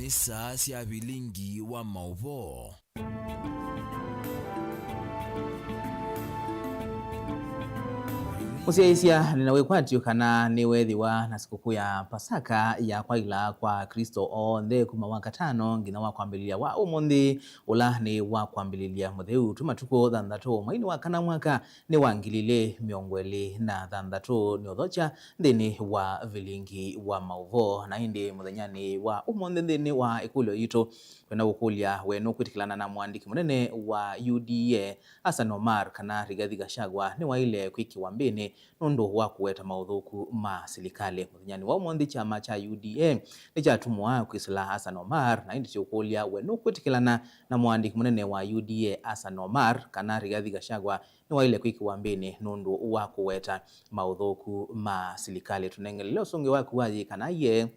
ni saa cia bilingi wa mauvo. Musiaisia ninawekwatio kana ni wethiwa na sikukuu ya Pasaka ya kwaila kwa Kristo onthe kuma wa katano ngina wa kwambililia wa umuthi ula ni wa kwambililia mutheu tumatuko thanthatu mwaini wa kana mwaka ni wa 2023 ni uthocha nthini wa vilingi wa mauvo na indi muthenyani wa umuthi nthini wa ikulio yitu kwena gukulia wenu kwitikilana na mwandiki munene wa UDA Hassan Omar kana Rigathi Gachagua ni waile kwiki wambini nundu wa kuweta mauthuku ma silikali muthenyani wa umuthi chama cha UDA ni chatumwa kwisila Hassan Omar na indi chikulia wenu kwitikilana na mwandiki munene wa UDA Hassan Omar kana Rigathi Gachagua ni waile kwiki wambini nundu wa kuweta mauthuku ma silikali tunengelele usungi waku waji kana ye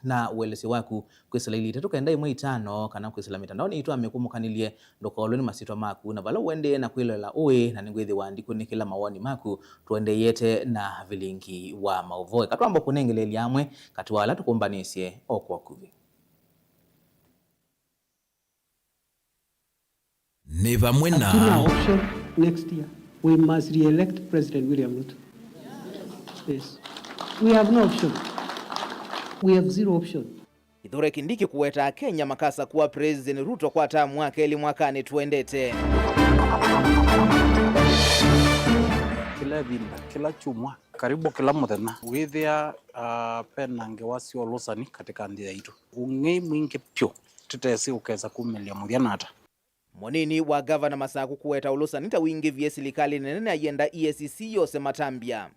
na uwelesi waku kwisila ili tatu kenda imwe itano kana kwisila mitandaoni itu amekumukanilie ndokolo ni masitwa maku na vala uende na kwilela uwe na ningwithi waandiku ni kila mawoni maku tuende yete na vilingi wa mauvoe katwambo kunengeleli amwe katuwala tukumbanisye okwa kuvi ni vamwe na option next year we must re-elect President William Ruto. Yes, we have no option. We have zero option. Ithure Kindiki kuweta Kenya makasa kuwa President Ruto kwa tamu wake ili mwakani tuendete. Kila binda, kila chumwa, karibu kila muthenya. Withia penange wasio losani katika ndia itu. Ungei mwingi pyo, tutesi ukeza kumilia muthianata. Monini wa Governor Masaku kuweta ulosani ta wingi vye silikali nenene ayenda EACC yose matambia.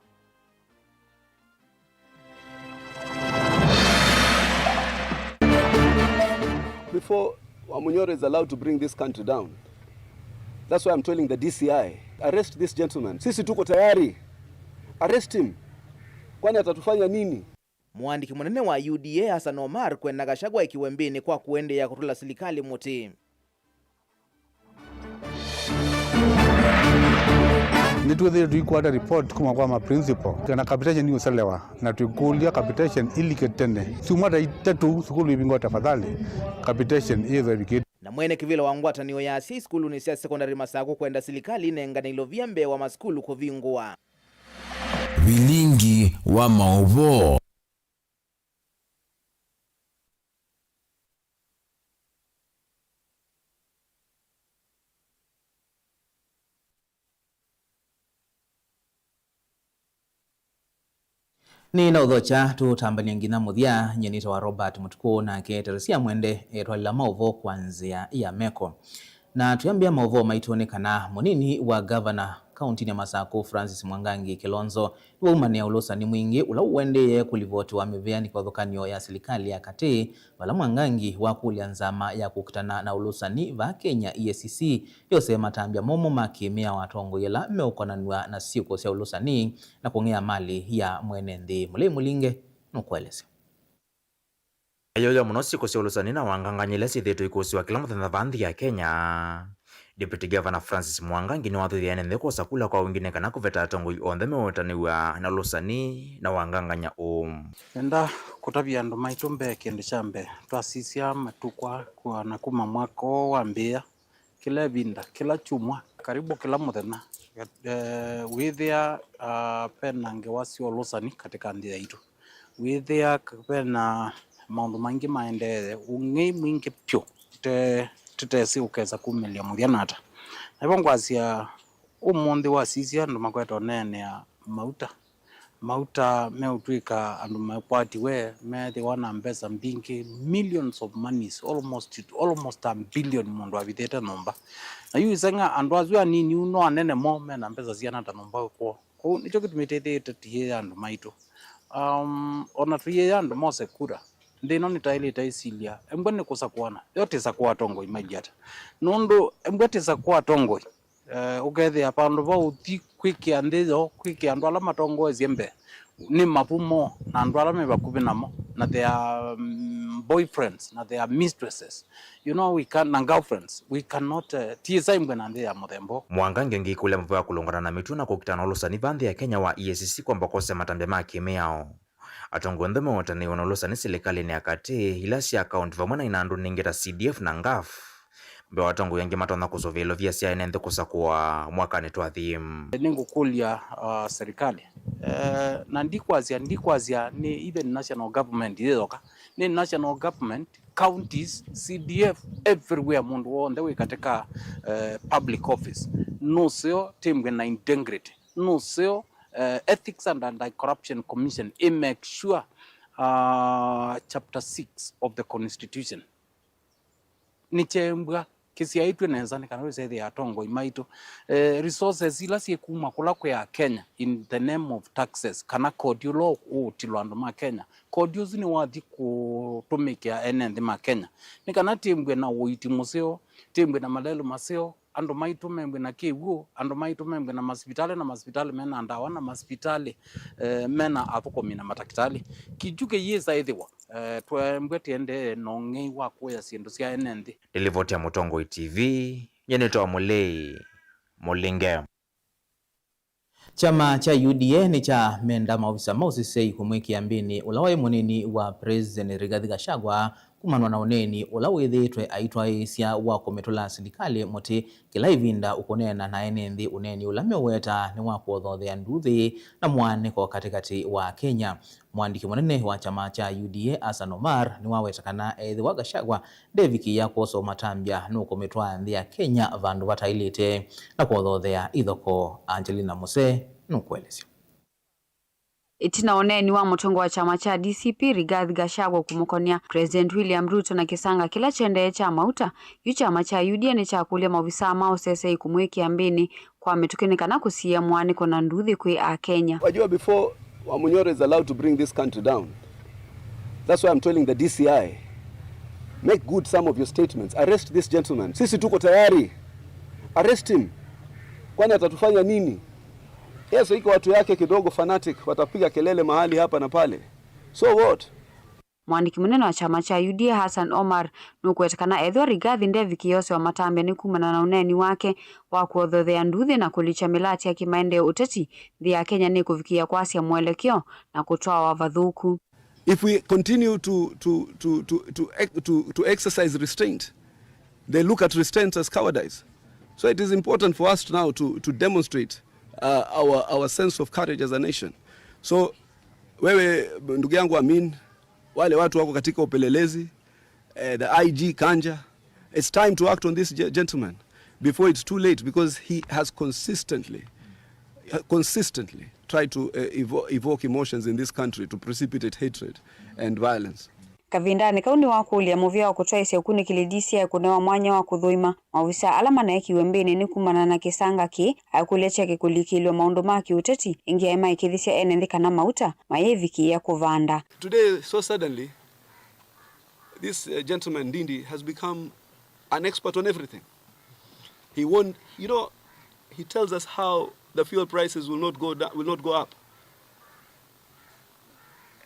Before Wamunyoro is allowed to bring this country down. That's why I'm telling the DCI, arrest this gentleman. Sisi tuko tayari. Arrest him. Kwani atatufanya nini? Mwandiki munene wa UDA Hassan Omar kwena Gachagua ikiwembini kwa kuende ya kutula silikali muti. Nituweze tuikwata report kuma kwa ma principal kana capitation ni uselewa na tukulia capitation ili ketene sumata itatu sukulu ibingo tafadhali capitation hizo viketi na mwene kivilo wangwata niyo ya si skulu ni sia secondary Masaku kwenda silikali nenga nilo viambe wa maskulu kuvingua vilingi wa mauvo. ni na uthocha tutambania ngina muthia nyenito wa Robert Mutuku na keteresia mwende etwalila mauvo kwanzia ya meko na tuyambia mauvo maitonekana munini wa Governor County ya Masaku Francis Mwangangi Kilonzo wa umania ulosani mwingi ula uendeye kulivoti wa miveani kwa thukanio ya silikali ya kati wala Mwangangi wa kulia nzama ya kukutana na ulosani va Kenya EACC yose matambia momo makimia watongo yela meukonanwa na siuko sia ulosani na kuongea mali ya mwenendi mule mulinge nukueleze ayoyo muno siuko sia ulosani na wanganganyile sithitu ikusiwa kila muthenya vanthi ya Kenya. Deputy Governor Francis Mwangangi ni wathuthiane nthi kusakula kwa wengine kana kuveta atongo onthe mewetaniwa na lusani na wanganganya Enda kutavia andu maitu mbe kindu cha mbe twasisia matukwa kwa nakuma mwako wa mbia kila binda kila chumwa karibu kila muthenya withia penange wasio lusani katika ndia itu withia pena maundu mangi maendele ungei mwingi pyo tutesi ukeza kumilia muthianata na hivyo ngwasia umuthi wa sisia andu makweta nene ya mauta meutwika andu makwati we methi wana mbesa mbingi millions of monies almost $1 billion mundu avithete nomba na yu isenga andu azua nini uno anene mo mena mbesa zianata nomba kwa nicho kitumitetheete tiye andu maitu ona tuye andu mose kura ndino nitaili taisilia embwene kusakwana yote sakwa tongo imajata nondo embwete sakwa tongo ugethe apandu ba uthi kwiki andezo kwiki andu ala matongo ezembe ni mapumo na andu ala mebakubi namo na their boyfriends na their mistresses you know we can na girlfriends we cannot tisa imbwena ande ya muthembo. Mwangangi ngikule mvua kulongana na mitu na kukitana ulusani vanthi ya Kenya wa EACC kwamba kose matambe makime yao atongo ndeme wotani wonolosani serikali ni akati ila si account vamwe na inandu ningeta CDF na ngaf mbe watongo yangi matona kusovelo vya sia nende kusakuwa mwaka ni twathim ningo kulia serikali na ndikwazia ni even national government idoka ni national government counties CDF everywhere mundu wonde we katika public office no seo timwe na integrity no seo ethics and anti-corruption commission make sure chapter 6 of the constitution ni chembwa kesi yaitwe nenzane kana wese ya tongo imaito resources ila sie kuma kula kwa Kenya in the name of taxes kana kodi law utilwando ma Kenya kodi uzini wathi kutumikia enende ma Kenya ni kana timbwe na uiti museo timbwe na malelo maseo ando maitu membwe na kiwu ando maitu membwe na hospitali mena andawa na hospitali mena apuko mina matakitali kijuke yesa ethiwa twembwe tiende nongei wa kuya sindu sia enende Delivotia Mutongo TV yenetoa mulei mulinge. Chama cha UDA ni cha menda maofisa mausisei kumwiki mbini ulawae munini wa President Rigathi Gachagua kumanwa na uneni ulawithitwe aitwa isia wa kumetula serikali muti kila ivinda ukonena na enenthi uneni ulame weta ni wa kuothothea nduthi na mwaniko katikati wa Kenya. Mwandiki munene wa chama cha UDA Hassan Omar ni wawetakana ethi wa Gachagua Deviki ya kuoso matambia nuko metwa nthi ya Kenya vandu vatailite na kuothothea ithoko. Angelina Mose nukwelesio. Itina oneni wa mutongo wa chama cha DCP Rigathi Gachagua kumukonia President William Ruto na kisanga kila chende cha mauta yu chama cha UDA ni cha kulia mavisa mao sese kumweki ambini kwa metukenikana kusia mwaniko na nduthi kwe a Kenya. Wajua before Wamunyoro is allowed to bring this country down, that's why I'm telling the DCI, make good some of your statements. Arrest this gentleman. Sisi tuko tayari. Arrest him. Kwani atatufanya nini? Yeso iko watu yake kidogo fanatic watapiga kelele mahali hapa na pale. So what? Mwandiki munene wa chama cha UDA Hassan Omar nukwetekana ethwa Rigathi Deviki yose wa matambe ni kumana na uneni wake wa kuothothea nduthi na kulicha milati ya kimaendeleo uteti thia ya Kenya ni kufikia kwasia mwelekeo na kutoa wavathuku. If we continue to exercise restraint, they look at restraint as cowardice. So it is important for us now to demonstrate our sense of courage as a nation. So wewe ndugu yangu Amin, wale watu wako katika upelelezi, the IG Kanja, it's time to act on this gentleman before it's too late, because he has consistently tried to evoke emotions in this country to precipitate hatred and violence. Kavindani kauni wa kulia muvia wa kutoa isi ukuni kilidisi ya kunewa mwanya wa kudhuima mawisa alama na eki wembeni ni kumana na kisanga ki akulecha kikulikilwa maundu maki uteti ingia ema ikithisia enendika na mauta mayeviki ya kuvanda. Today, so suddenly, this gentleman Ndindi has become an expert on everything. He won't, you know, he tells us how the fuel prices will not go down, will not go up.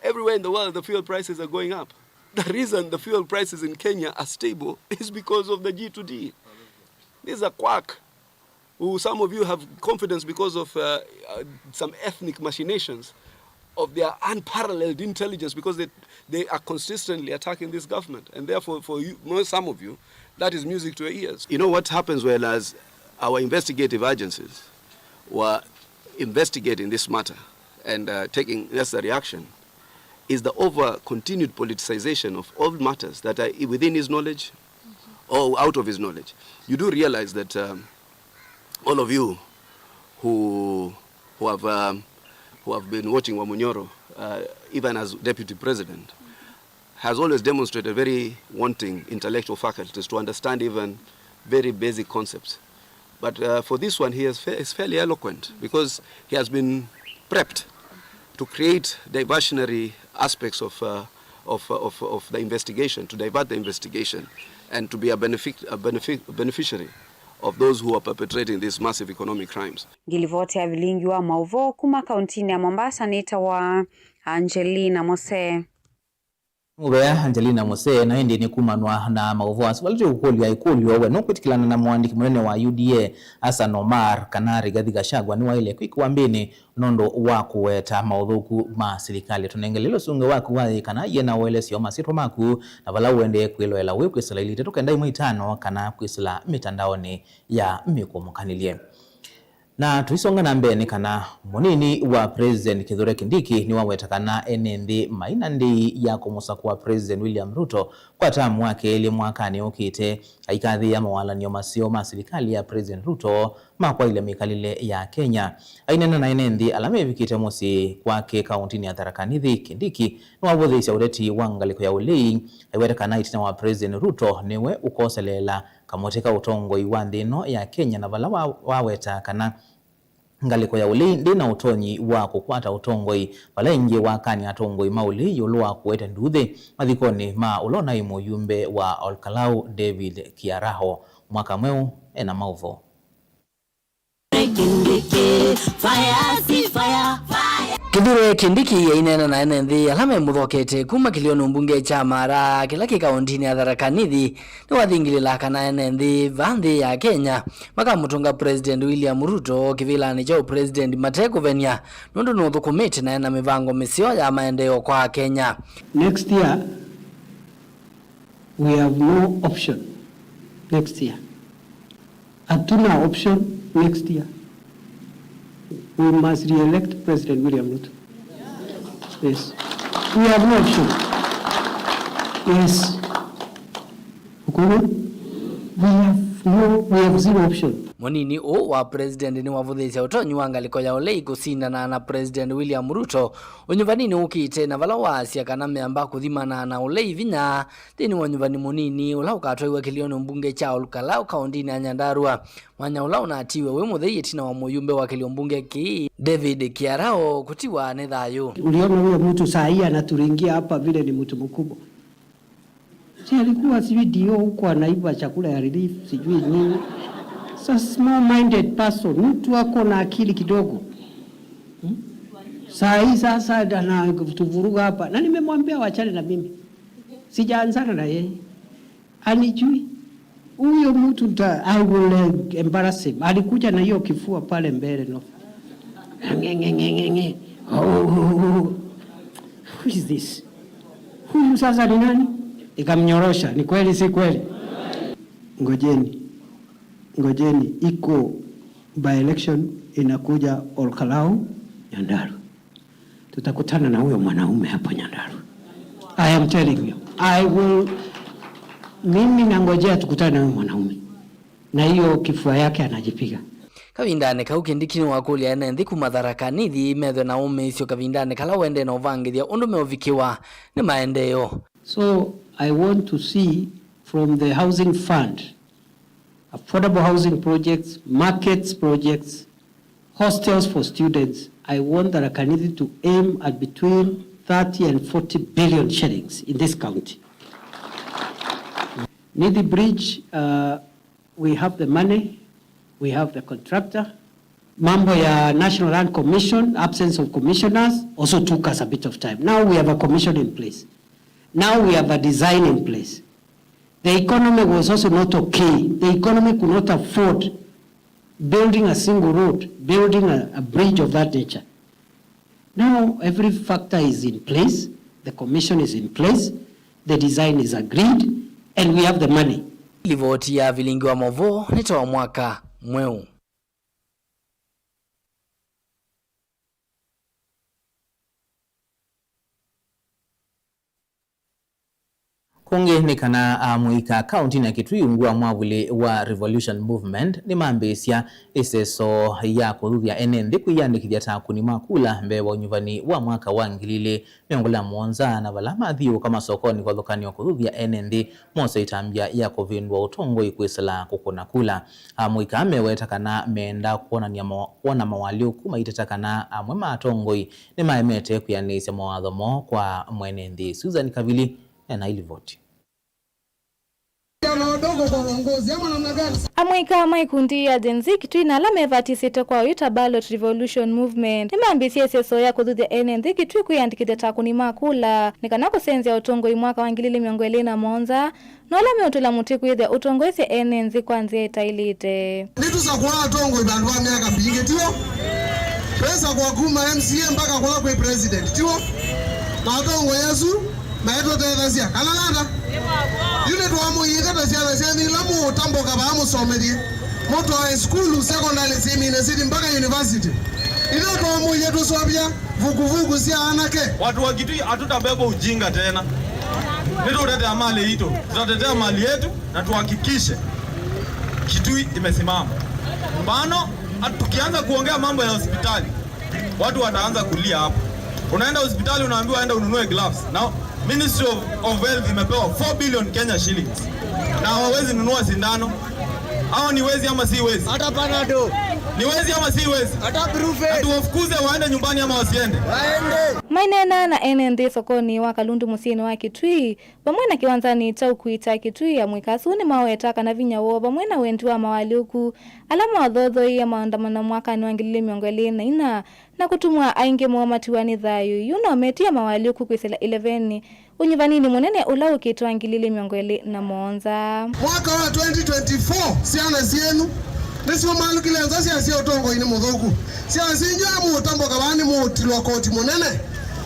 Everywhere in the world, the fuel prices are going up. The reason the fuel prices in Kenya are stable is because of the G2D. This is a quack who some of you have confidence because of some ethnic machinations of their unparalleled intelligence, because they are consistently attacking this government. And therefore, for you, some of you, that is music to your ears. You know what happens when as our investigative agencies were investigating this matter and taking necessary action, is the over-continued politicization of all matters that are within his knowledge or out of his knowledge. You do realize that all of you who have been watching Wamunyoro, even as deputy president, has always demonstrated very wanting intellectual faculties to understand even very basic concepts. But for this one, he is fairly eloquent, because he has been prepped to create diversionary aspects of the investigation, to divert the investigation, and to be a beneficiary of those who are perpetrating these massive economic crimes. Gilivote ya vilingi wa Mauvo kuma kauntini ya Mombasa, nita wa Angelina Mose. Mubea Angelina Mose na hindi ni kumanwa na mauvoasi walite ukulia ikulio we nukwitikilana na mwandiki munene wa UDA Hassan Omar kana Rigathi Gachagua ni waile kwikuambini nondo waku weta maudhuku ma serikali tunengelelo sunge waku wa kana yena wele sio masito maku na vala uende kwilo ela we kwisila ilite tukenda imwe itano kana kwisila mitandaoni ya mikumukanilie. Na tuisonga na mbeni kana munini wa President Kithure Kindiki ni waweta kana enendi mainandi ya kumusa kwa President William Ruto kwa tamu wake ili mwakani ukite haikadhi ya mawala niyo masio serikali ya President Ruto makwa ile mikalile ya Kenya. Ainena na enendi alame vikite musi kwake kauntini ya Tharaka Nithi. Kindiki ni wabudhisha ureti wangaliko ya ulei aiweta kana itina wa President Ruto niwe ukoselela kamoteka utongo iwandino ya Kenya na vala waweta kana ngaliko ya uli ndina utonyi wa kukwata utongoi vala ingi wakani atongoi mauli yuluwa kuwete ndudhe madhikoni ma ulona imu yumbe wa Olkalau David Kiaraho mwaka mweu ena mauvo. Kithure Kindiki ya inena na enendi alame muthokete kuma kilionu mbunge cha mara kila kikaundini ya Tharaka Nithi ni wathingilila kana enendi vanthi ya Kenya makamutunga President William Ruto kivila ni chao President Matekuvenia nundu nuthukumite na ena mivango misio ya maendeo kwa Kenya. Next year we have no option. Next year hatuna option. Next year we must re-elect President William Ruto. Yes. We have no option. Yes. We have zero option. Munini o wa President ni wavudhisha utonyi wangaliko ya olei kusindana na President William Ruto unyuvanini ukite na vala wasia kana meamba kuthimana na olei vinya thini wanyuvani munini ula ukatwaiwa kilioni mbunge cha Olkalau kaundini ya Nyandarua mwanya ula unatiwe we muthei tina wa muyumbe wa kilio mbunge ki David Kiarao kutiwa ni thayu. Uliona huyo mtu saa hii anaturingia hapa vile ni mtu mkubwa. Si alikuwa sijui dio huko anaiba chakula ya relief sijui nini. So small-minded person, mtu wako na akili kidogo. Saa hii sasa anatuvuruga hapa. Na nimemwambia wachane na mimi. Sijaanzana na yeye. Anijui. Huyo mtu I will embarrass him. Alikuja na hiyo kifua pale mbele no. Who is this? Huyu sasa ni nani? Ikamnyorosha. Ni kweli si kweli? Ngojeni iko by election inakuja Olkalau Nyandarua. Tutakutana na huyo mwanaume hapo Nyandarua. I am telling you. Mimi nangojea tukutane na huyo mwanaume. Na hiyo kifua yake anajipiga. Kavindane kau Kindiki ni wakulia enendi kuma Tharaka Nithi methwe na ume isio kavindane kala wende na uvangithia undu meovikiwa ni maendeo. So I want to see from the housing fund, affordable housing projects, markets projects, hostels for students. I want Tharaka Nithi to aim at between 30 and 40 billion shillings in this county. Nithi Bridge, we have the money, we have the contractor. Mambo ya National Land Commission, absence of commissioners, also took us a bit of time. Now we have a commission in place. Now we have a design in place. The economy was also not okay. The economy could not afford building a single road, building a bridge of that nature. Now every factor is in place, the commission is in place, the design is agreed, and we have the money. Livoti ya vilingi wa Movo nitoa mwaka mweu. Kungi ni kana muika kaunti na Kitui ungua mwavuli wa Revolution Movement ni maambisia iseso ya kuthuthia enendi kwiyandikithia takuni makula mbewa unyuvani wa mwaka wa ngilile miongola mwonza na vala mathiu kama sokoni kwa thukani wa kuthuthia enendi moso itambia ya kuvindwa utongo ikwisila kukuna kula. Muika ameweta kana meenda kuona mawaliu kuma iteta kana mwema atongoi ni maemete kuyanisya mawathomo kwa mwenendi. Susan Kavili na ilivoti. vijana wadogo kwa uongozi ama namna gani? Amwika maikundi ya Gen Z Kitui na alama evatisite kwa yuta ballot revolution movement. Nimambisia seso ya kudhudia NND Kitui kuyandikite takuni makula. Nikanako senzi ya utongo imwaka wangilili miongwele na monza. Nola meutula mutiku yedhe utongo ese NND kwanzia itailite. Nitu za kuwana utongo ibanduwa miaka mbingi tiyo. Pesa kwa kuma MCA mpaka kwa kwe president tiyo. Na utongo yesu maeto tethazia. Kalalata? Yule tuwamu yikata siya siya lamu utambo kaba amu somedi. Moto wa school, secondary, semi mpaka university. Ile tuwamu yetu swabia vugu siya anake. Watu wa Kitui hatutabeba ujinga tena. Nito utetea mali hito. Tutatetea mali yetu na tuhakikishe Kitui imesimama. Mbano, tukianza kuongea mambo ya hospitali, watu wataanza kulia hapo. Unaenda hospitali unaambiwa enda ununue gloves. Now, Ministry of Health imepewa 4 billion Kenya shillings. Na hawawezi nunua sindano. Hao ni wezi ama si wezi? Hata panado. Ni wezi ama si wezi? Hata brufe. Atuwafukuze waende nyumbani ama wasiende? Waende. Mainena na NND sokoni wa Kalundu musini wa Kitui. Bamwena kiwanzani tau kuita Kitui ya mwikasuni mawetaka na vinyawo. Bamwena wentu wa mawali huku. Alama wadhodho ya maandamana mwaka ni wangilili miongwele na ina. Na kutumwa ainge muamatiwani dhayu. Yuno metia mawali huku kwisela 11. Unyivanini mwenene ulau kitu wangilili miongwele na monza. Mwaka wa 2024 siana sienu. Nesimo malu kile nzasi ya siya utongo ini mudhoku. Siya sinjo ya muutambo kabani muutilwa koti munene.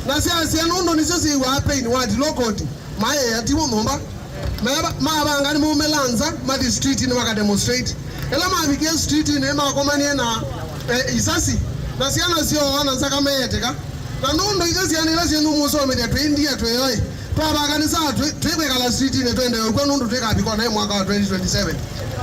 Na siya sienu undo nisosi wape ini watilwa koti. Maye ya timu nomba. Maabangani muumelanza madi street ini waka demonstrate. Ela maabikia street ini maakomanie na isasi. Na siya na siya wana nzaka meyeteka. Na nundo ikasi ya nila siya numuso media tuindia tuyoy. Tuwabangani saa tuwekwe kala street ini tuende kwa nundo tuweka apikwa na mwaka wa 2027.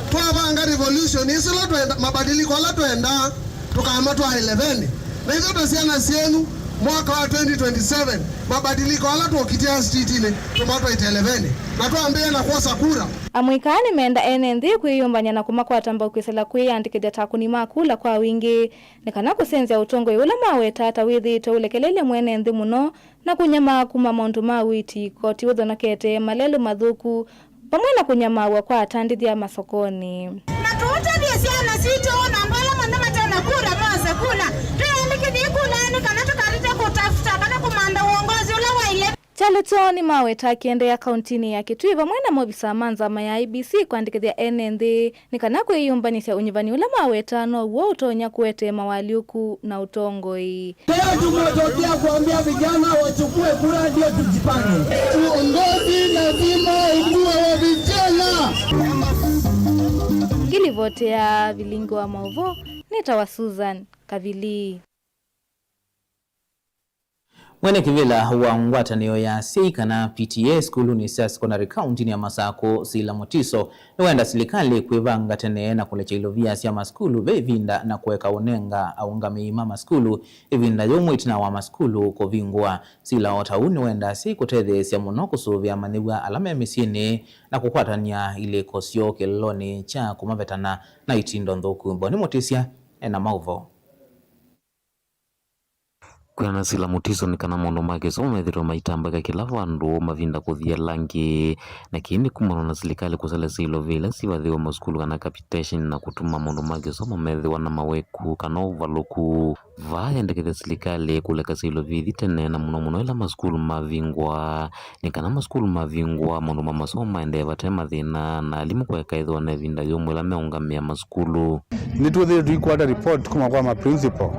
Tuwabanga revolution isilo tuenda mabadiliko la tuenda tukama tuwa 11 na hizo tasiana sienu mwaka wa 2027 mabadiliko la tuokitia street ile tumato ite 11 na tuambie na kuosa kura. Amwikani meenda NND kuiyumbanya na kumakwa atamba ukwisela kuiandikide takuni makula kwa wingi nikanako senzi ya utongo yula mawe tata withi toulekelele NND muno na kunyama kuma maundu mawiti koti udhonokete malelu madhuku pamwena kunyamawa kwa atandithia ya masokoni. Na tuutathie siana sito na mbala mandama tena kura mose kuna. Tuyaandiki ni kula ni kana tukarite kutafuta kana kumanda uongozi ula wa ile. Chalutoni mawe takiende ya kauntini ya Kitui pamwena mobisa manza maya IBC kuandikithia NND nikanako iyumbanisya unyivani ula mawe tano uo utonya kuete mawaliuku na utongoi. Leo tumetokea kuambia vijana wachukue kura ndio tujipange. Uongozi lazima ukuwe wa vijana. Ngilivote ya vilingo wa mauvo nitawa Susan Kavili. Mwene kivila wa ngwatanio ya Seika na PTA skulu ni sa secondary county ni ya Masako sila motiso nuenda silikali kuivanga tene na kulecha ilovia siya maskulu vevinda na kuweka unenga au ngami mama skulu ivinda yomwitina wa maskulu kovingwa sila otauni wenda si kutedhe siya munoku suvya maniwa alame misini na kukwatania ile kosio keloni cha kumavetana na itindo ndoku mboni motisia na mauvo. Kuna sila mutiso ni kana mono make so methiro maitambaga kila vandu mavinda kuthia langi na kini kumano na silikali kusala silo vile sivathiwa maskulu kana capitation na kutuma mono make so methiwa na maweku kana ovaloku vaya ndekethe silikali kuleka silo vithi tene na muno ila maskulu mavingwa ni kana maskulu mavingwa mono mamasoma endeva tema thina na alimu kweka ithwa na vinda yomwe la meungamia maskulu nituthe tuikwata report kuma kwa ma principal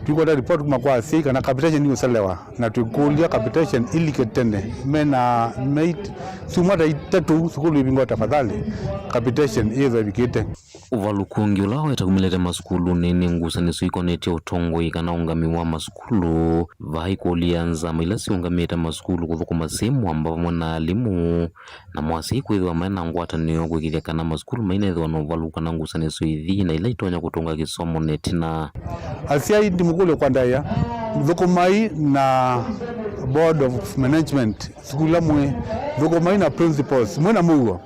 tuikwata report kuma kwa Seika na capitation ni usalewa na tuikulia capitation iliketene mena mate sumata itatu sukulu ibingwa tafadhali capitation izo bikite uvalukungi ulawe takumilete maskulu nini ngusa nisuiko neti utongo ikana ungami wa maskulu vaiko lianza milasi ungami ita maskulu kuthuku masimu ambao mwana alimu na mwasiku idhwa maena ngwata niyo kukithia kana maskulu maina idhwa na uvaluka na ngusa nisu idhi na ila itonya kutunga kisomo netina asia indi mkule kwa ndaya dhukumai na board of management skula mwe dhukumai na principals mwena muwa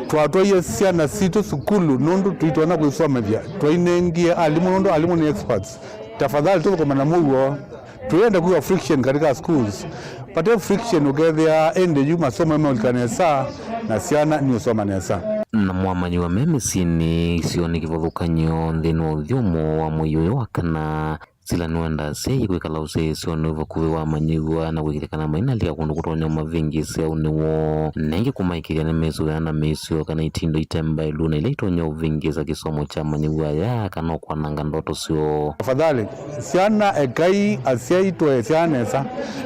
twatwaye siana sito sukulu nundu tuitwana kuisomethia twainengie alimu nundu alimu ni experts tafadhali tuthukuma muwa tuenda kuwa friction katika schools pate friction ugethia ende yu masomo yameolikanesa na siana ni usoma nesa na mwamanyi wa memisini sioni kivothukanyo nthini wa uthyomo wa muiyo wa kana sila nwenda sei kwikala use sioni vakuvi wa manyiwa na gwikirikana maina lia kundu kutonya mavingi seu niwo nenge kumaikiria ni mesu yana mesio kana itindo itemba iluna ile itonya uvingi za kisomo cha manyiwa ya kana kwananga ndoto sio afadhali siana ekai asiaitwe siana esa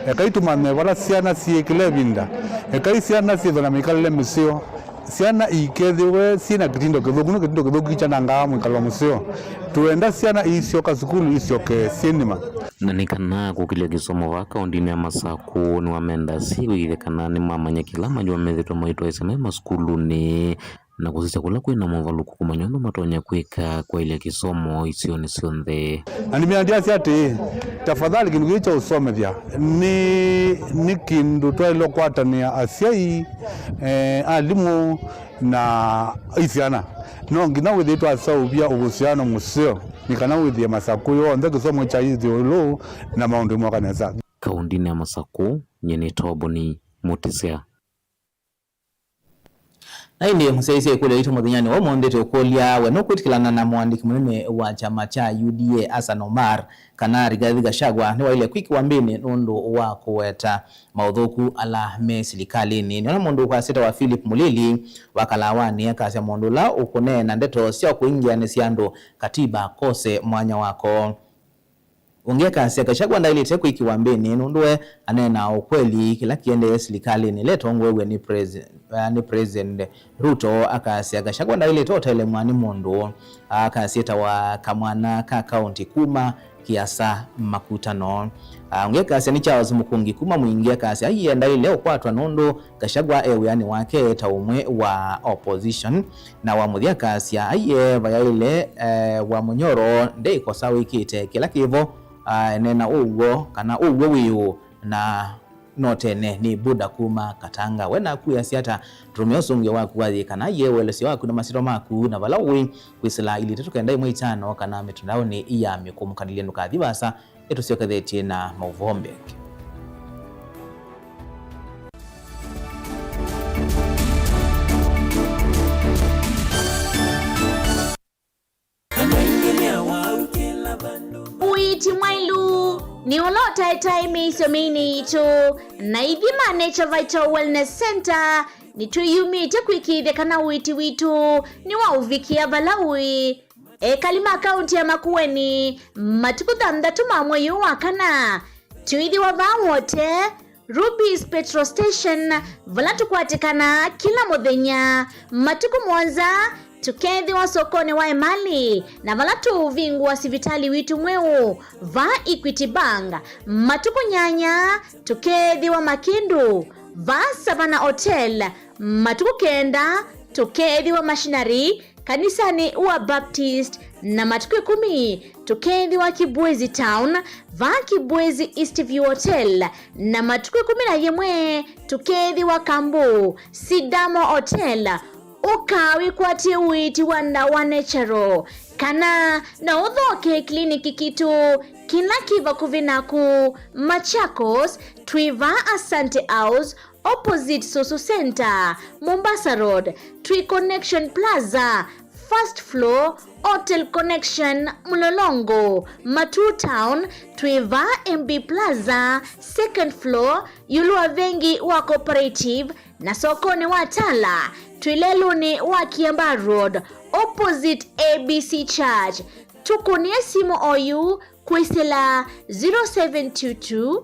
ekai tumame wala siana siekile binda ekai siana sivana mikale mesio siana ikethiwe sina kitindo kithuku kichananga mwikalo musio tuenda siana isio ka sukulu isio ke sinema na nikana kukilia kisomo waka ondini ya Masaku ni wamenda siku ikithekana ni mamanya kila manjwa methitwa maitwa iseme maskulu ni na kusisa kula kwina mwaluku kumanyondo matonya kwika kwa ile kisomo isio ni sionthe animiandia siati tafadhali kindu gicha usome thia ni kindu twailo kwatania asiai alimu na isiana no ngina withitwa asaubia uhusiano musio nikana withia Masaku yonthe kisomo cha ithiolo na maundu mwa kanisa kaundini ya Masaku nyene Toboni Mutisea na hindi mseisi kule ito muthinyani wa mwondete ukolia weno kwitikilana na mwandiki munene wa chama cha UDA Hassan Omar kana Rigathi Gachagua ni wa ile kwiki wambini nundu wa kuweta maudhuku ala me silikalini ni mundu kwa sita wa Philip Mulili wakalawani akasya mundu la ukune na ndeto sio kuingia ni siando katiba kose mwanya wako ungeka sia Gachagua ndaile teko ikiwambeni nundwe anena ukweli kila kiende serikali ni leto ngwewe ni president Ruto akasia Gachagua ndaile totele mwani mundu akasieta wa kamwana ka county kuma kiasa makutano ungeka sia ni Charles Mukungi kuma muingia kasi ayi ndaile okwatwa nundu Gachagua yani wake taumwe wa opposition na wa muthia kasi ayi vayaile wa Munyoro ndei kwa sawa ikite kila kivo nena ugo kana ugo wiu na notene ni buda kuma katanga wena kuya siata trumiosunge waku wathi kana yewele si waku na masiro maku na balawi kwisila ili tetukenda imwe itano kana mitundaoni iya mikumukanilia nukathi basa etu sio katheti na mauvombe Uiti mwailu ni olota etaimi isomini ito na ithima Nature Vital Wellness Center ni tuyumite kwikithia kana uiti witu ni wa uvikia balawi kalima kaunti ya Makueni matuku 6 mamwe wa kana tuithi wa vawote Ruby's Petrol Station valatu kwatikana kila muthenya matuku 1 tukethi wa sokoni wa Emali na valatu vingu wa sivitali witu mweu va Equity Bank matuku 8 tukethi wa Makindu va Savana Hotel matuku 9 tukethi wa Machinery kanisani wa Baptist na matuku 10 tukethi wa Kibwezi Town va Kibwezi Eastview Hotel na matuku 11 tukethi wa Kambu Sidamo Hotel ukawi kwati uiti wanda wa Natural kana na udhoke kliniki kitu kila kiva kuvinaku Machakos Twiva Asante House opposite Soso Center Mombasa Road Tree Connection Plaza first floor Hotel Connection Mulolongo Matu Town Twiva MB Plaza second floor Yulua Vengi wa Cooperative na sokoni wa Tala Twileluni wa Kiamba Road opposite ABC Church tukunie simu oyu kwisila 0722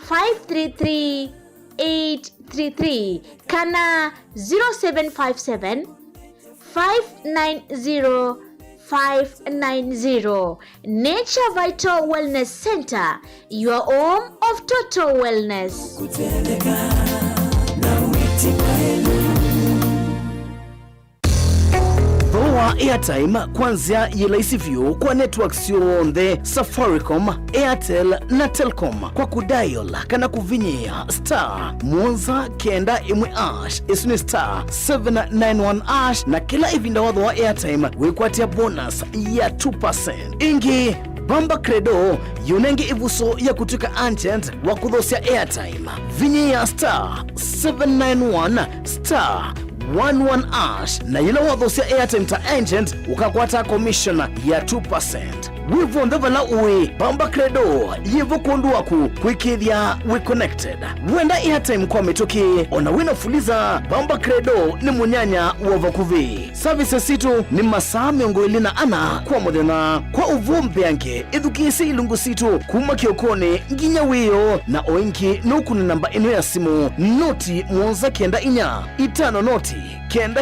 533 833 kana 0757 590 590. Nature Vital Wellness Center, your home of total wellness. Wa airtime kwanzia yelaisivyo kwa networks yonthe Safaricom, Airtel na Telcom kwa kudial kana kuvinyia star Monza kenda imwe ash isuni star 791 ash na kila ivinda wadho wa airtime wikwatia bonus ya 2%. Ingi Bamba Credo yunenge ivuso ya kutuka agent wa kudhosia airtime vinyia star 791 star 11 na ila wathosia airtime ta agent ukakwata commission ya 2%. Wivo ndabala uwe Bamba Credo yivo kundu waku kwikithia we connected. Wenda airtime kwa metoki ona wina fuliza Bamba Credo ni munyanya wa vakuvi. Services situ ni masaa 24 kwa muthenya. Kwa uvumbi yanke ithukisi ilungu situ kuma kiokone nginya wiyo na oinki nuku ni namba ino ya simu noti 19 itano noti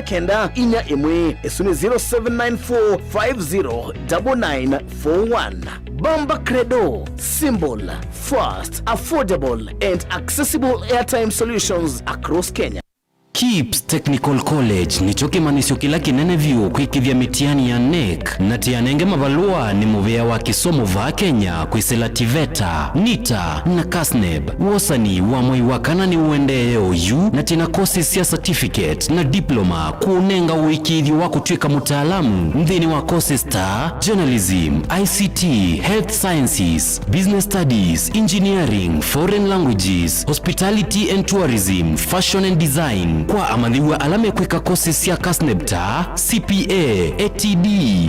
kenda inya imwe esuni 0794509941. Bamba Credo, symbol, fast, affordable and accessible airtime solutions across Kenya. KIPS Technical College nicho kimanisho kila kinene vyuo kwikithia mitiani ya NEC na tianenge mabalua ni muvea wa kisomo va Kenya kwisela TVETA, NITA na KASNEB. Wosani wa mwai wakana ni uende OU na tina courses ya certificate na diploma kuunenga uikithio wa kutwika mutaalamu mdhini wa courses ta journalism, ICT, health sciences, business studies, engineering, foreign languages, hospitality and tourism, fashion and design. Kwa amadhiwa alame kweka courses ya KASNEBTA, CPA, ATD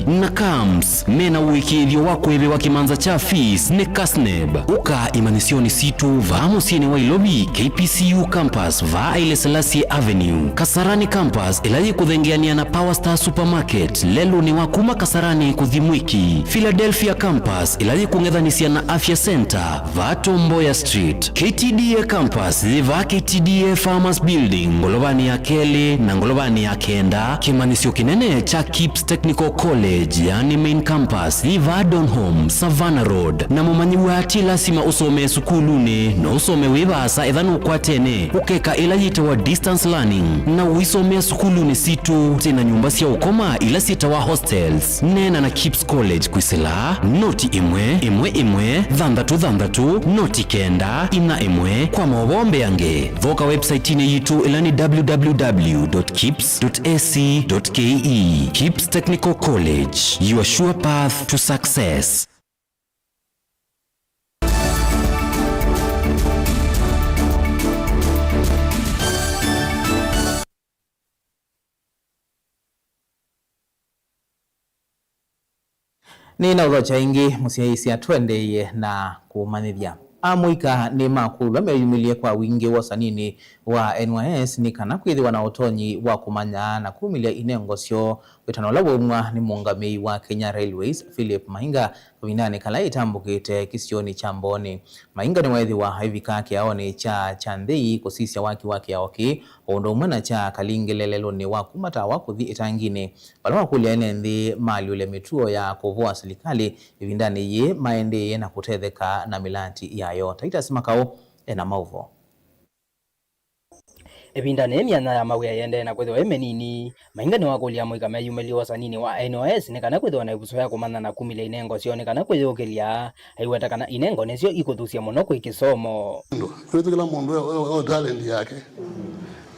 na KAMS. Mena uikithio wako ebe wa kimanza cha fees ne KASNEB. Uka imanisioni situ va musieni wa Ilobi KPCU campus va Haile Selassie Avenue. Kasarani campus ilaji kudhengiania na Power Star Supermarket. Lelu ni wakuma Kasarani kuthimwiki. Philadelphia campus ilaji kungedhanisia na Afya Center va Tomboya Street. KTDA campus va KTDA Farmers Building Ngolobani ya Kele na Ngolobani ya Kenda. Kimanisio kinene cha KIPS Technical College yani main campus va Donholm Savannah Road. Na mumanyiwa ati lasima usome sukulune na usome webasa edhanu kwa tene ukeka ilajita wa distance learning na uisome sukulune situ tena nyumba siya ukoma ila sita wa hostels. Nena na KIPS College kwisela noti imwe dhandatu noti kenda ina imwe kwa mawombe yange. Voka website ine yitu ilani www.kips.ac.ke. KIPS Technical College, your sure path to success. Nina urocha ingi musiaisi atwendeye na kumanithia. Amuika ni makulu ameyumilie kwa wingi wa sanini wa NYS ni kana kwithiwa na utonyi wa kumanya na kumilia inengosyo witano la wumwa ni muungami wa Kenya Railways Philip Mainga winane kala itambukite kisioni cha Mboni. Mainga ni wethi wa hivi kake aone cha Chandhei kusisia waki yaoki ondo mwana cha Kalingelelelo ni wa kumata wa kuthi itangine balwa kulia nende mali ule mituo ya kuvua serikali ivindane ye maende na kutetheka na milati yayo. Taita simakao ena mauvo ebindane emyana ya mawe yende na kwetho emenini Mainga ni wakulia mwika meyumeliwa sanini wa NOS ni kana kwetho na ibuso ya kumana na kumile inengo sio ni kana kwetho kelia aiweta kana inengo nesio ikuthusia muno kwikisomo kwetho kila mundu o talent yake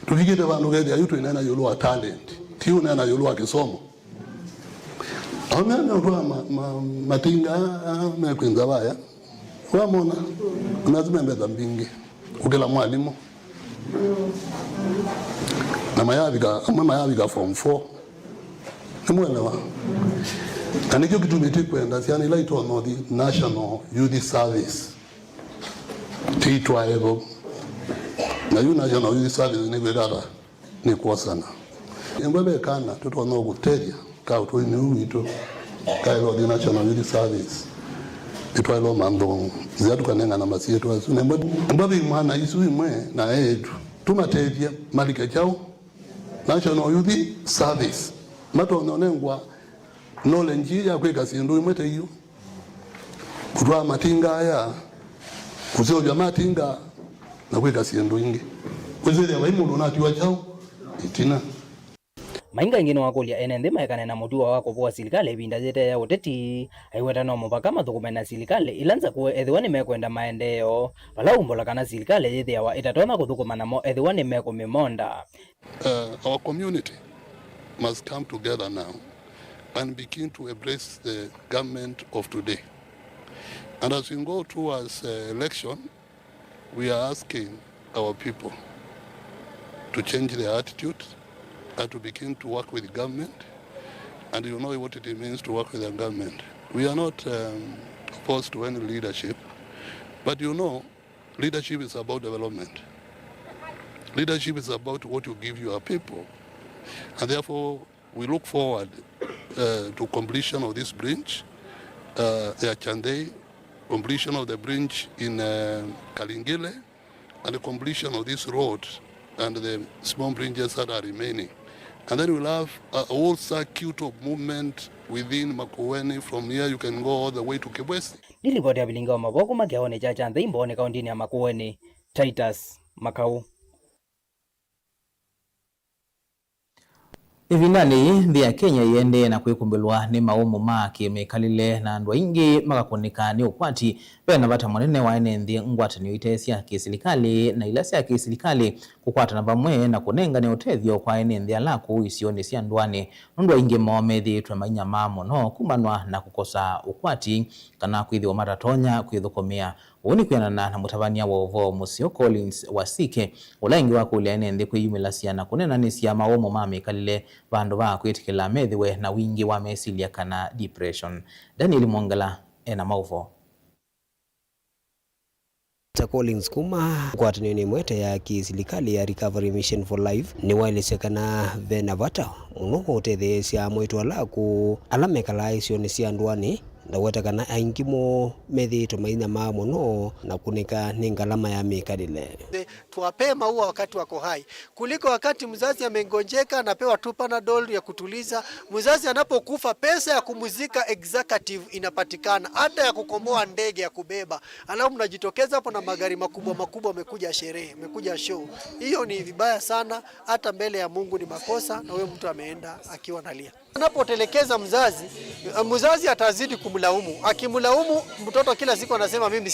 tuvikite vandu kedi ayutu inena yulu talent tiu nena yulu kisomo amena kwa matinga na kwinza baya wamona unazimembeza mbingi ukila mwalimu na mayavika form 4 nimwelewa anikyo kitumiti kwenda siani ila itono the National Youth Service tiitwa evo na yu National Youth Service ni kwegala ni kuosana ngwebe kana tutono guteria ka utoni uito kailo the National Youth Service itwailo mando ziatu kanenga na masietu asu mbabi mwana isu imwe na edu tumateria malike chao National Youth Service matono nengwa knowledge ya kweka sindu imwe teyo kutwa matinga ya kuzio vya matinga na kweka sindu ingi kwezele ya waimu natiwa chao itina Mainga ingine wakulia enende maekane na mutua wako kwa serikali ibinda jete ya uteti aiweta no mupaka mathukume na serikali ilanza kuwe ethiwani mekwenda maendeo pala umbola kana serikali jete ya wa itatona kuthukuma namo ethiwani meko mimonda. Our community must come together now and begin to embrace the government of today. And as we go towards election, we are asking our people to change their attitude to begin to work with government, and you know what it means to work with the government. We are not opposed to any leadership, but you know, leadership is about development. Leadership is about what you give your people, and therefore we look forward to completion of this bridge, Chandei, completion of the bridge in Kalingile, and the completion of this road and the small bridges that are remaining. And then we'll have a whole circuit of movement within Makueni. From here you can go all the way to Kibwezi. Nilipoti abilinga wa maboko magiaone cha Chandei mbone kauntini ya Makueni. Titus Makau. Ivindani nthi ya Kenya yende na kwikumbilwa ni maumu ma kimekalile na andu aingi magakunika ni ukwati wena bata munene wa ene nthi ngwatanio itesia kisilikali na ilasi ya kisilikali kukwatana bamwe na kunenga ni utethio kwa ene nthi alaku isioni cia ndwani nundu aingi momethi twemanya mamo no kumanwa na kukosa ukwati kana kwithiwa matatonya kwithukumia uni kwianana na mutabania wa uvo Musio Collins Wasike ulaingi wa kulia ene nthi kwiyumilasia na kunenanisia maumu ma mikalile bandu ba kwitikila methiwe na wingi wa mesilia kana depression. Daniel Mwangala ena mauvo. Collins kuma kwatanio ni mwete ya kisilikali ya Recovery Mission for Life ni wailesekana vena vata muno hotethe cia mwitu alaku alamekala icio ni cia ndwani na wetakana aingimo methi tumaina ma muno na kunika ni ngalama ya mikalile. Tuwape maua wakati wako hai kuliko wakati mzazi amengonjeka anapewa tu Panadol ya kutuliza. Mzazi anapokufa pesa ya kumuzika executive inapatikana, hata ya kukomoa ndege ya kubeba. Alafu mnajitokeza hapo na magari makubwa wamekuja sherehe, wamekuja show. Hiyo ni vibaya sana, hata mbele ya Mungu ni makosa, na wewe mtu ameenda akiwa nalia. Anapotelekeza mzazi atazidi kumlaumu. Akimlaumu mtoto kila siku anasema mimi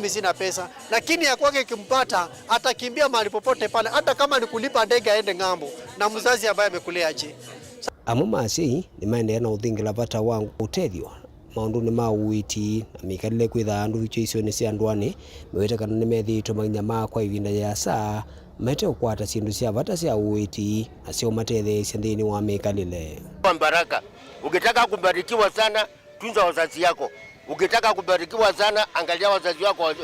sina pesa, lakini ya kwake kimpata atakimbia mahali popote pale, hata kama ni kulipa ndege aende ngambo, na mzazi ambaye amekulea je. Amumasi ni maendeleo na uthingila vata wangu utethio maundu ni mauiti na mikalile kwitha andu icio icio ni cia ndwani mewetekana ni methitwo manya ma kwa ivinda ya saa mete ukwata sindu cia vata cia uiti na cio matethe cia nthini wa mikalile. Baraka, ukitaka kubarikiwa sana tunza wazazi yako. Ukitaka kubarikiwa sana angalia wazazi wako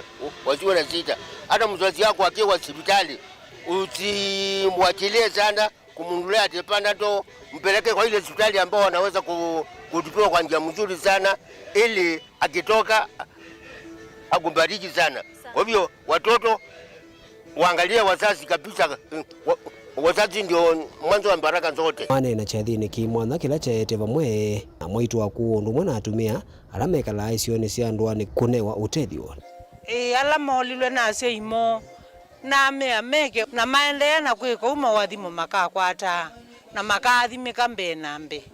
wasiwe na shida. Hata mzazi wako akiwa hospitali usimwachilie sana kumnunulia Panadol, mpeleke kwa ile hospitali ambao wanaweza kutibiwa kwa njia mzuri sana ili akitoka akubariki sana. Kwa hivyo watoto waangalie wazazi kabisa, wazazi ndio mwanzo wa baraka zote. Mane na chathini ki mwana kila chaete vamwe na mwitu wa kuundu mwana atumia alamekala isioni cia ndwani kunewa utethio. Alama olilwe na seimo na ameke na maendelea na kwiko uma wathimo makakwata na makathimika mbe na mbe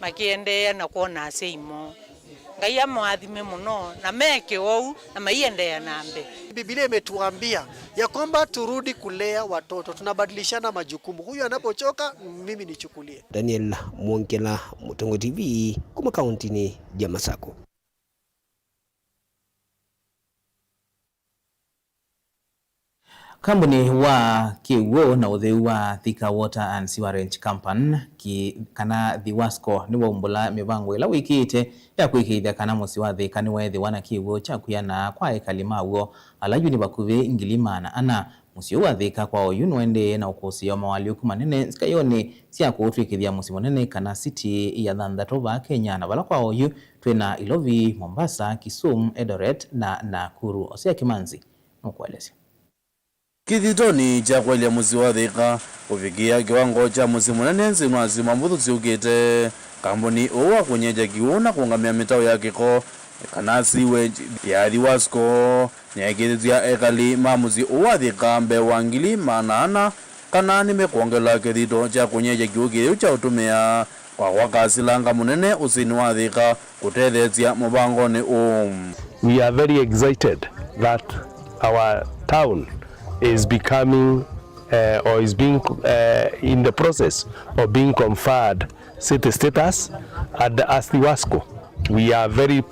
makiendelea na kuona seimo ngai amwathime muno na meke wau na maiendelea na mbe. Biblia imetuambia ya kwamba turudi kulea watoto, tunabadilishana majukumu. Huyu anapochoka mimi nichukulie. Daniel Mwangala, Mutungo TV, kuma kauntini ya Masako. Kambuni wa kiuo na utheu wa Thika Water and Sewerage Company kana Thiwasco ni waumbula mivango ila wikite ya kwikithia kana musi wa Thika ni wethi wana kiuo cha kuyana kwa ekalima uo alaju ni bakuvi ngilimana ana musi wa Thika kwa oyunu wende na ukosi wa mawali manene skayoni cia kuutwikithia musi munene kana city ya Thanthatoba Kenya na bala kwa oyu twena Ilovi, Mombasa, Kisumu, Eldoret na Nakuru. Osea Kimanzi nukueleza. Kithitoni cha kwelya musi wa Thika kufikia kiwango cha musi munene nzinu azima mbuthu ziukite kambuni uwa kunyeja kiuna kungamia mitao ya kiko kana sewage ya Thiwasco nyekithia ekali mamusi uwa Thika mbe wangili manana kana nimekuongela kithito cha kunyeja kiuki cha utumia kwa wakasilanga munene usini wa Thika kutethezia mubangoni We are very excited that our town is becoming or is being in the process of being conferred city status as Thiwasco. We are very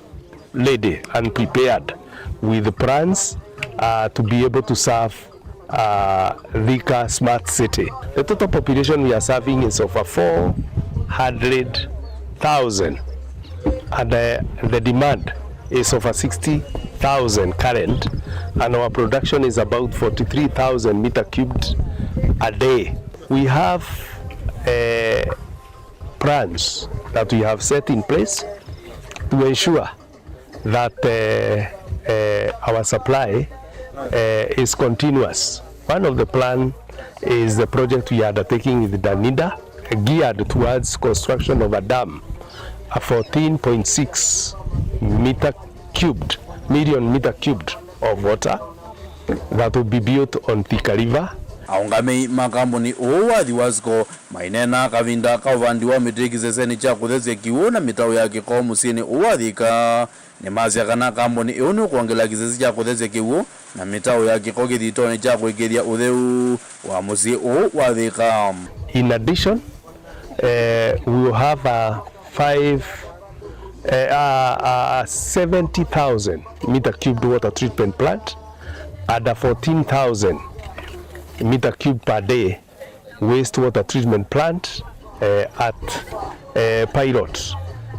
ready and prepared with plans to be able to serve Thika Smart City. The total population we are serving is over 400,000, and the demand is over 60,000 current, and our production is about 43,000 meter cubed a day. We have plans that we have set in place to ensure that our supply is continuous. One of the plan is the project we are undertaking with Danida, geared towards construction of a dam, a 14.6 million meter cubed of water that will be built on Thika River. Aungame makambuni owathi wasiko mainena kavinda kavandi wa mitiki zeseni cha kuthezia kiuna mitao yake kwa musini owathika ni mazia kana kambuni iunu kuongela kizesi cha kuthezia kiu na mitao yake kwa githitoni cha kuikiria utheu wa musi owathika. In addition, we will have a 70,000 meter cubed water treatment plant and a 14,000 meter cube per day wastewater treatment plant at pilot.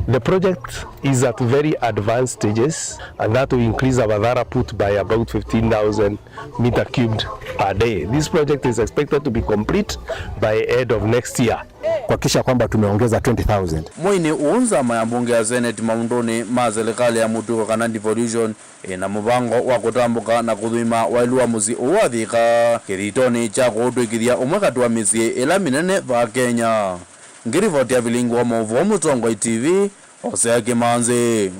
The project is at very advanced stages, and that will increase our output by about 15,000 meter cubed per day. This project is expected to be complete by end of next year. Kuhakikisha kwamba tumeongeza 20,000. Mwini uunza mayambunge ya Senate maundoni mazelikali ya mutuko kana devolution na mubango wa kutambuka na kuthima wailua muzi owathika kiritoni cha kuutwikithia umwekatu wa misie ila minene va Kenya. Ngirivoti ya vilingu wa Mavuo Mutongoi TV, Hosea Kimanzi.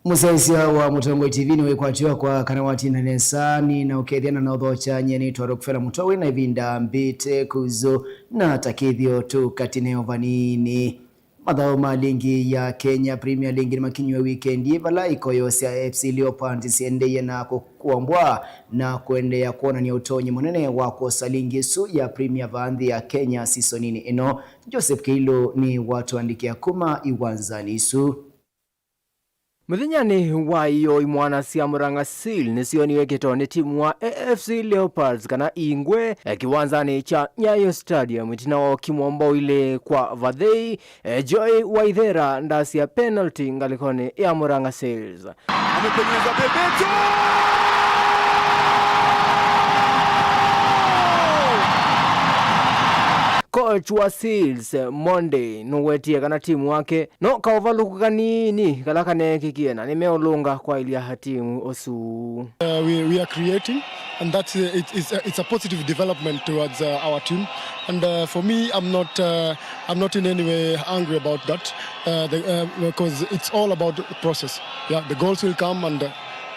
Musaisia wa Mutongoi TV ni wekwatiwa kwa kanawati na nesani na ukethiana na udhocha nyeni tuwa Rokfela Mutowi na ivinda mbite kuzo na takithio tu katineo vanini. Madhao malingi ya Kenya Premier League ni makinywe weekend vala ikoyose ya FC Leopards siendeye na kuambwa na kuendea kuona ni utonyi munene wa kusalingi su ya Premier Vandhi ya Kenya seasonini ino. Joseph Keilo ni watu andikia kuma iwanzani su. Muthinyani wa iyo imwana cia Murang'a Seal nicioniwe kitone timu wa AFC Leopards kana ingwe kiwanzani cha Nyayo Stadium itina wa kimombo ile kwa Vathei Joy Waithera ndasi ya penalty ngalikone ya Murang'a Seals. Amepenyeza Bebeto! Coach wa Seals Monday nuwetie kana timu wake no kauvaluku kanini kala kanekikiena nimeolunga kwa ilia timu osu. We are creating, and that's it's a positive development towards our team, and for me I'm not in any way angry about that because it's all about the process. Yeah, the goals will come and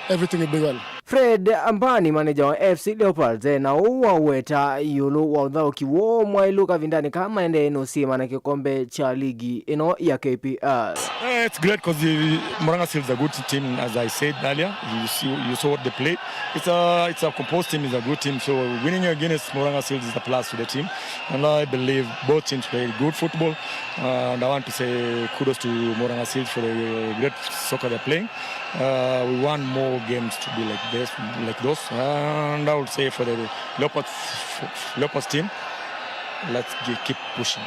everything will be well. Fred Ambani, manager wa FC Leopards, na uwa uweta yulu wa udhao kiwo mwailuka vindani kama ende ino sima na kikombe cha ligi ino ya KPL. It's great because Murang'a Seals is a good team, as I said earlier. You saw what they played. It's a composed team, it's a good team. So winning against Murang'a Seals is a plus to the team. And I believe both teams play good football. And I want to say kudos to Murang'a Seals for the great soccer they're playing. We want more games to be like those, and I would say for the Leopards team, let's keep pushing.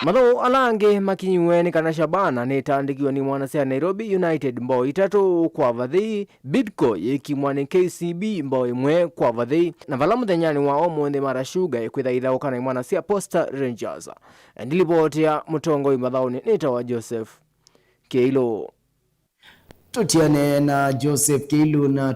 Matho alange makinywe ni kana Shabana nitandikiwa ni mwanasea Nairobi United mbao 3 kwa Vathei, Bidco yekimwane KCB mbao 1 kwa Vathei, na vala muthenyani wa Omonde Mara Sugar kwithaitha ukana mwanasea Posta Rangers. Ndilipotea Mutongoi mathaoni nitawa Joseph Keilo. Tutiane na Joseph Keilo na